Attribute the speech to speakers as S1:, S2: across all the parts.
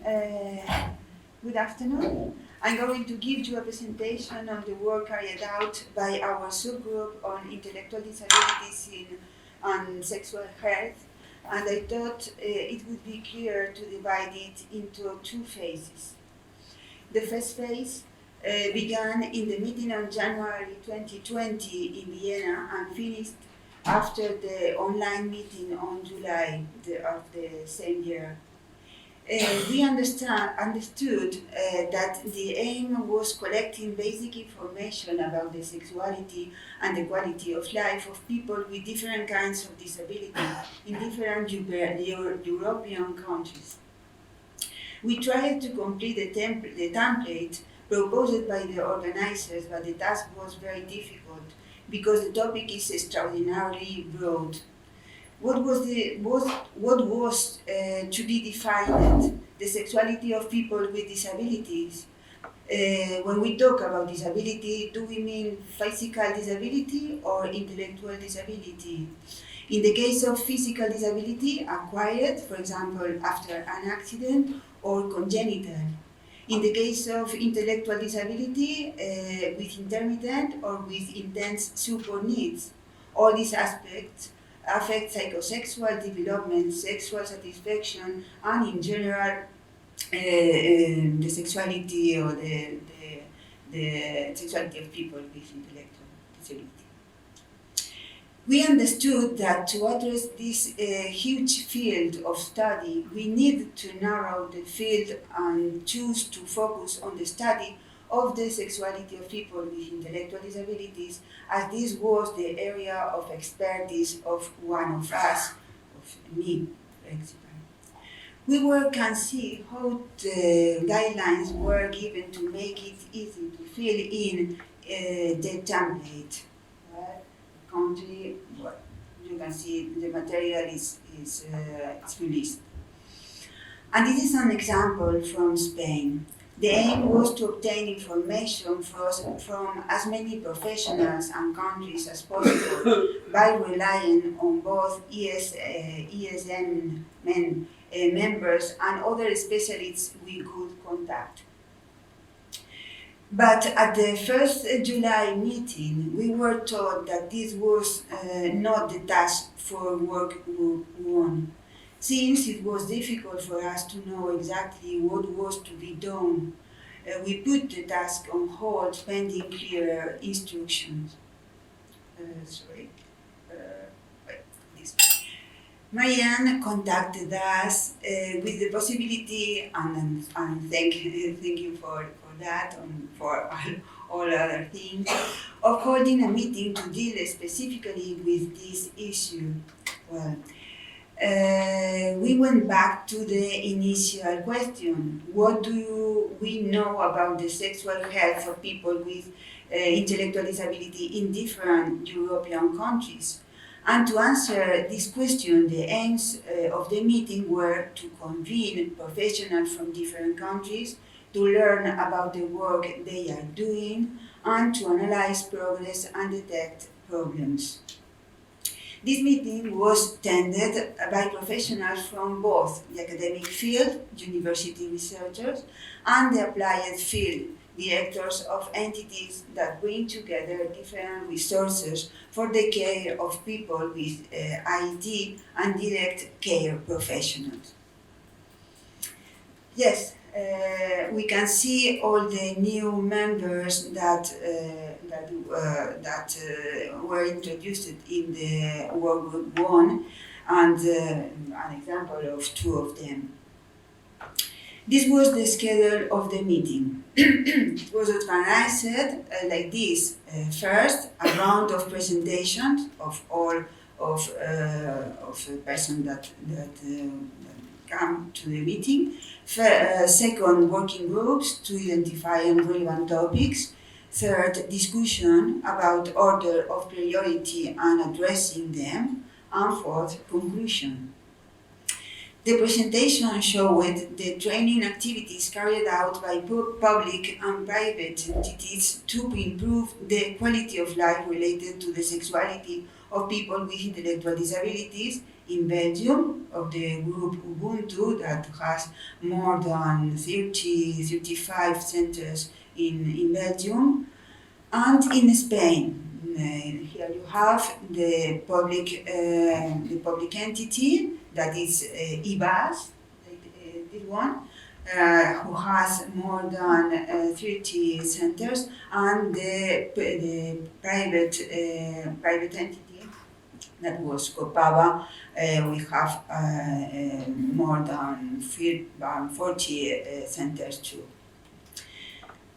S1: Good afternoon. I'm going to give you a presentation on the work carried out by our subgroup on intellectual disabilities and sexual health, and I thought it would be clear to divide it into two phases. The first phase began in the meeting on January 2020 in Vienna and finished after the online meeting on July of the same year. We understood that the aim was collecting basic information about the sexuality and the quality of life of people with different kinds of disability in different European countries. We tried to complete the template proposed by the organizers, but the task was very difficult because the topic is extraordinarily broad. What was to be defined? The sexuality of people with disabilities. When we talk about disability, do we mean physical disability or intellectual disability? In the case of physical disability, acquired, for example, after an accident, or congenital. In the case of intellectual disability, with intermittent or with intense support needs. All these aspects affect psychosexual development, sexual satisfaction, and in general, the sexuality or the sexuality of people with intellectual disability. We understood that to address this huge field of study, we need to narrow the field and choose to focus on the study of the sexuality of people with intellectual disabilities, as this was the area of expertise of one of us, of me, for example. We can see how the guidelines were given to make it easy to fill in the template. Country, well, you can see the material is released. And this is an example from Spain. The aim was to obtain information from as many professionals and countries as possible by relying on both ESN members and other specialists we could contact. But at the first July meeting, we were told that this was not the task for work group 1, since it was difficult for us to know exactly what was to be done. We put the task on hold pending clearer instructions. Marianne contacted us with the possibility, and thank you for that and for all other things, of holding a meeting to deal specifically with this issue. Well, we went back to the initial question: what do we know about the sexual health of people with intellectual disability in different European countries? And to answer this question, the aims of the meeting were to convene professionals from different countries, to learn about the work they are doing, and to analyze progress and detect problems. This meeting was attended by professionals from both the academic field, university researchers, and the applied field, directors of entities that bring together different resources for the care of people with IT and direct care professionals. Yes, we can see all the new members that were introduced in the work group 1, and an example of 2 of them. This was the schedule of the meeting. It was organized like this. First, a round of presentations of all of the person that come to the meeting. Second, working groups to identify relevant topics. Third, discussion about order of priority and addressing them. And fourth, conclusion. The presentation showed the training activities carried out by public and private entities to improve the quality of life related to the sexuality of people with intellectual disabilities in Belgium, of the group Ubuntu that has more than 35 centers in Belgium, and in Spain. Here you have the public entity that is IBAS, this one, who has more than 30 centers, and the private entity that was Copava. We have more than 40 centers too.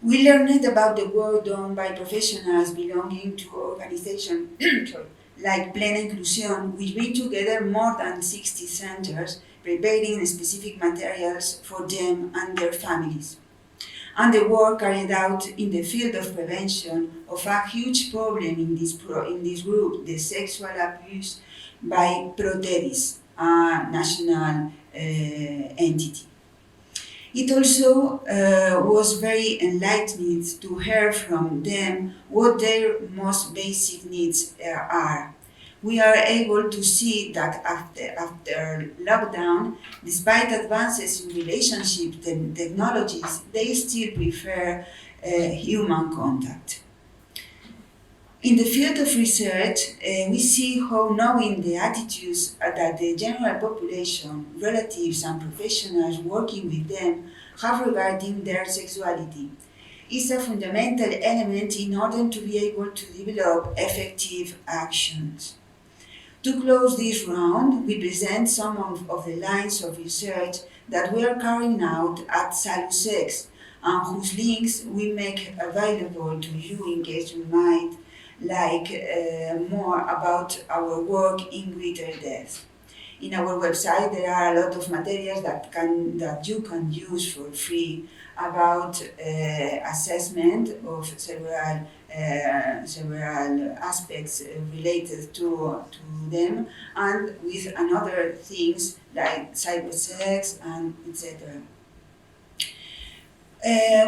S1: We learned about the work done by professionals belonging to organizations like Plena Inclusión, which bring together more than 60 centers, preparing specific materials for them and their families. And the work carried out in the field of prevention of a huge problem in this group, the sexual abuse by Protedis, a national entity. It also was very enlightening to hear from them what their most basic needs are. We are able to see that after lockdown, despite advances in relationship technologies, they still prefer human contact. In the field of research, we see how knowing the attitudes that the general population, relatives and professionals working with them have regarding their sexuality is a fundamental element in order to be able to develop effective actions. To close this round, we present some of the lines of research that we are carrying out at Salusex and whose links we make available to you in case you might like more about our work in greater depth. In our website there are a lot of materials that you can use for free about assessment of several aspects related to them, and with another things like cybersex and etc.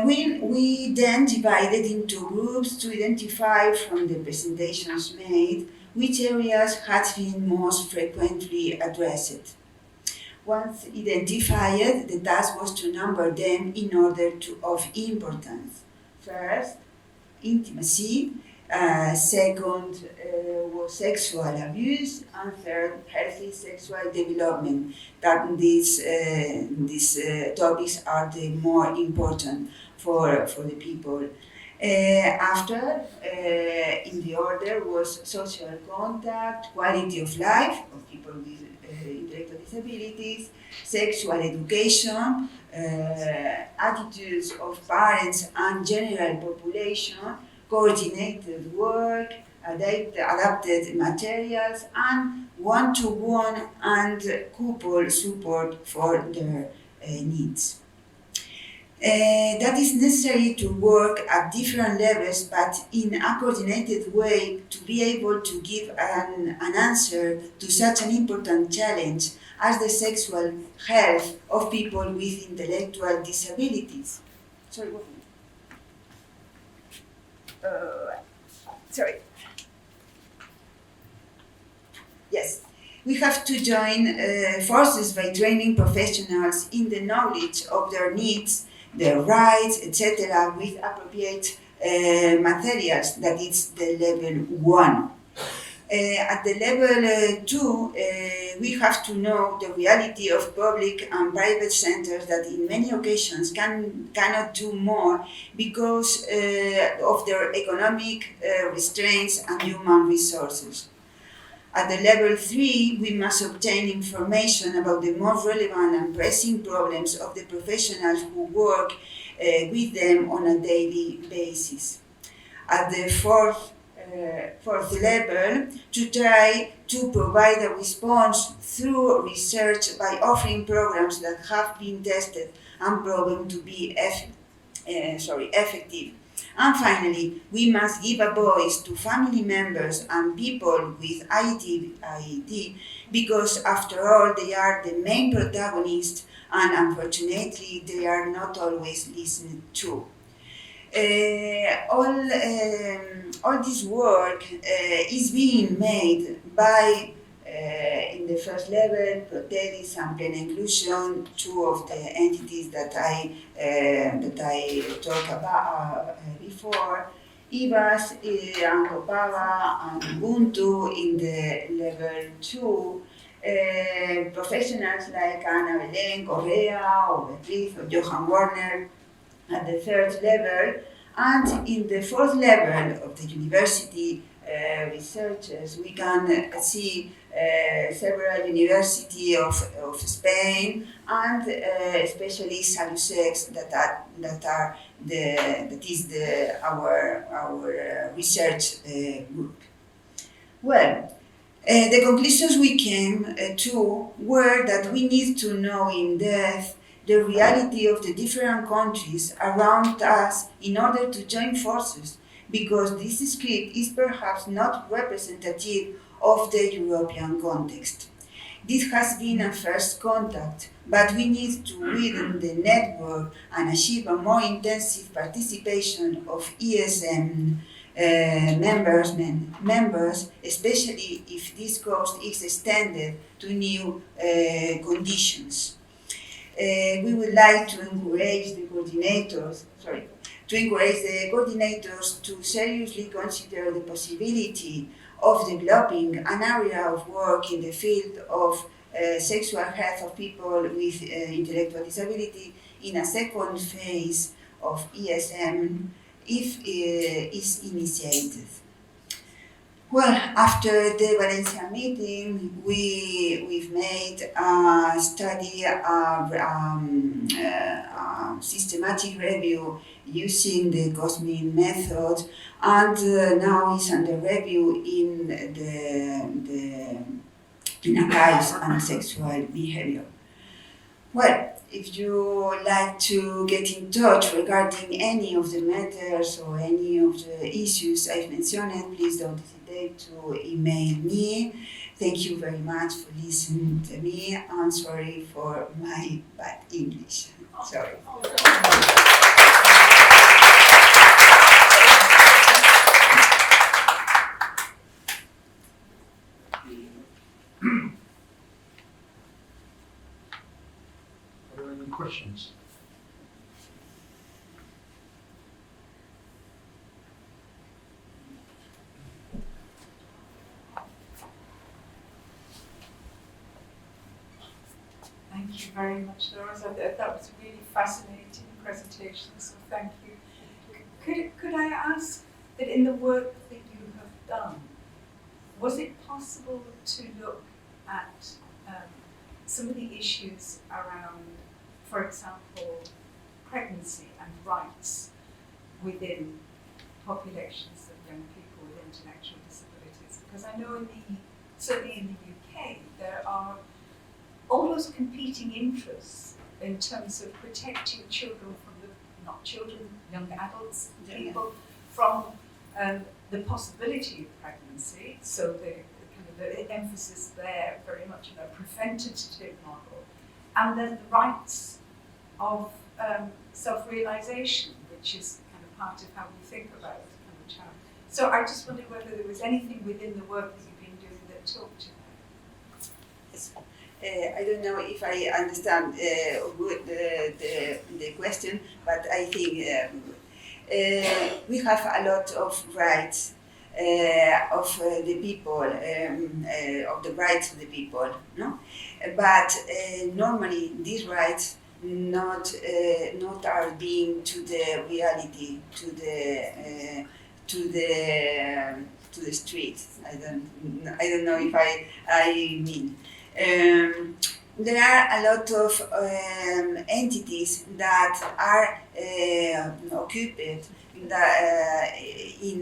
S1: We then divided into groups to identify from the presentations made which areas had been most frequently addressed. Once identified, the task was to number them in order of importance. First, intimacy. Second was sexual abuse, and third, healthy sexual development. That these topics are the more important for the people. After, in the order, was social contact, quality of life of people with intellectual disabilities, sexual education, attitudes of parents and general population, coordinated work, adapted materials, and one-to-one and couple support for their needs. That is necessary to work at different levels, but in a coordinated way to be able to give an answer to such an important challenge as the sexual health of people with intellectual disabilities. Sorry. Yes, we have to join forces by training professionals in the knowledge of their needs, their rights, etc., with appropriate materials. That is the level 1. At the level 2, we have to know the reality of public and private centers that in many occasions cannot do more because of their economic restraints and human resources. At the level 3, we must obtain information about the most relevant and pressing problems of the professionals who work with them on a daily basis. At the fourth level, to try to provide a response through research by offering programs that have been tested and proven to be effective. And finally, we must give a voice to family members and people with IED because after all they are the main protagonists and unfortunately they are not always listened to. all this work is being made by, in the first level, Protelis and Plena Inclusion, two of the entities that I talked about before, IVAS and Copava and Ubuntu in the level 2, professionals like Ana Belén Correa or Beatriz or Johan Warner at the third level, and in the fourth level of the university researchers, we can see several universities of Spain and especially Salusex that is our research group. Well, the conclusions we came to were that we need to know in depth the reality of the different countries around us in order to join forces, because this script is perhaps not representative of the European context. This has been a first contact, but we need to widen the network and achieve a more intensive participation of ESM members, especially if this cost is extended to new conditions. We would like to encourage the coordinators to seriously consider the possibility of developing an area of work in the field of sexual health of people with intellectual disability in a second phase of ESM if is initiated. Well, after the Valencia meeting, we've made a study, systematic review using the Cosmin method, and now it's under review in archives and sexual behavior. Well, if you like to get in touch regarding any of the matters or any of the issues I've mentioned, please don't hesitate to email me. Thank you very much for listening to me. I'm sorry for my bad English. Sorry.
S2: Are there any questions?
S3: Thank you very much, Dolores. That was a really fascinating presentation, so thank you. Could I ask that in the work that you have done, was it possible to look at some of the issues around, for example, pregnancy and rights within populations of young people with intellectual disabilities? Because I know certainly in the UK, there are almost competing interests in terms of protecting children from not children, young adults, people, from the possibility of pregnancy. So the emphasis there very much on a preventative model, and then the rights of self-realization, which is kind of part of how we think about kind of child. So I just wondered whether there was anything within the work that you've been doing that talked to that.
S1: Yes. I don't know if I understand the question, but I think we have a lot of rights of the people, of the rights of the people, no? But normally these rights not are being to the reality, to the street. I don't know if I mean. There are a lot of entities that are occupied in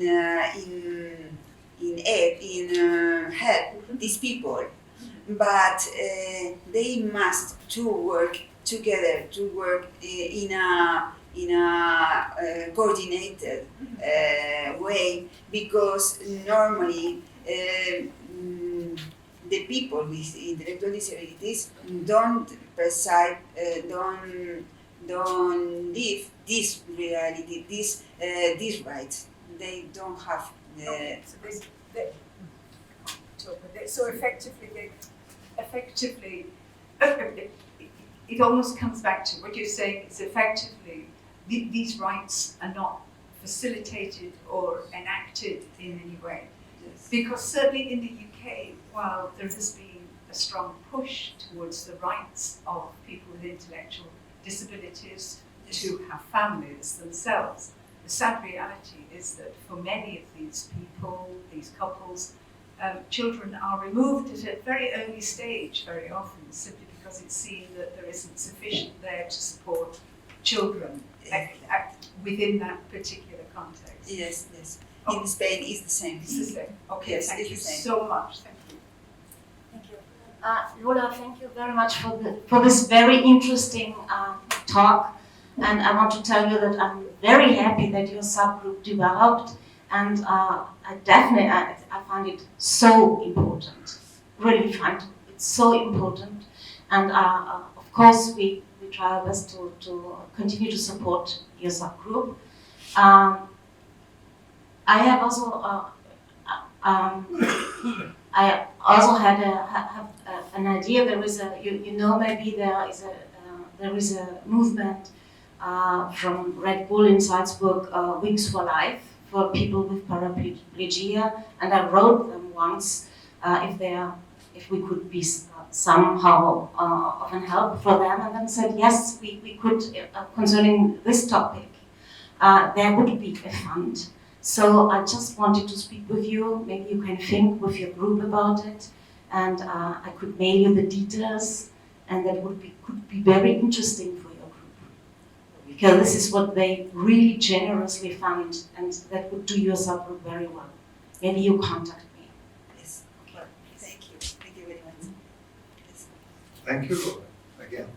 S1: help these people, but they must to work together, to work in a coordinated way, because normally the people with intellectual disabilities don't live this reality, these rights. They don't have
S3: Okay, so so effectively, it almost comes back to what you're saying. Is effectively these rights are not facilitated or enacted in any way,
S1: Yes.
S3: because certainly in the UK, while there has been a strong push towards the rights of people with intellectual disabilities to have families themselves, the sad reality is that for many of these people, these couples, children are removed at a very early stage very often, simply because it's seen that there isn't sufficient there to support children within that particular context.
S1: Yes, yes.
S3: Oh.
S1: In Spain, it's the same.
S3: It's the same. Okay,
S1: Yes,
S3: thank
S1: it's
S3: you
S1: the same.
S3: so much. Thank you.
S4: Thank you. Lola, thank you very much for this very interesting talk. And I want to tell you that I'm very happy that your subgroup developed. And I find it so important. Really find it so important. And of course, we try our best to continue to support your subgroup. I have also I also had an idea. There is a maybe there is a movement from Red Bull in Salzburg, Wings for Life, for people with paraplegia, and I wrote them once if we could be somehow of an help for them, and then said yes, we could concerning this topic. There would be a fund. So I just wanted to speak with you. Maybe you can think with your group about it, and I could mail you the details, and that could be very interesting for your group, because this is what they really generously fund, and that would do your subgroup very well. Maybe you contact me.
S1: Yes. Okay. Thank you. Thank you very much. Yes.
S2: Thank you, Laura, again.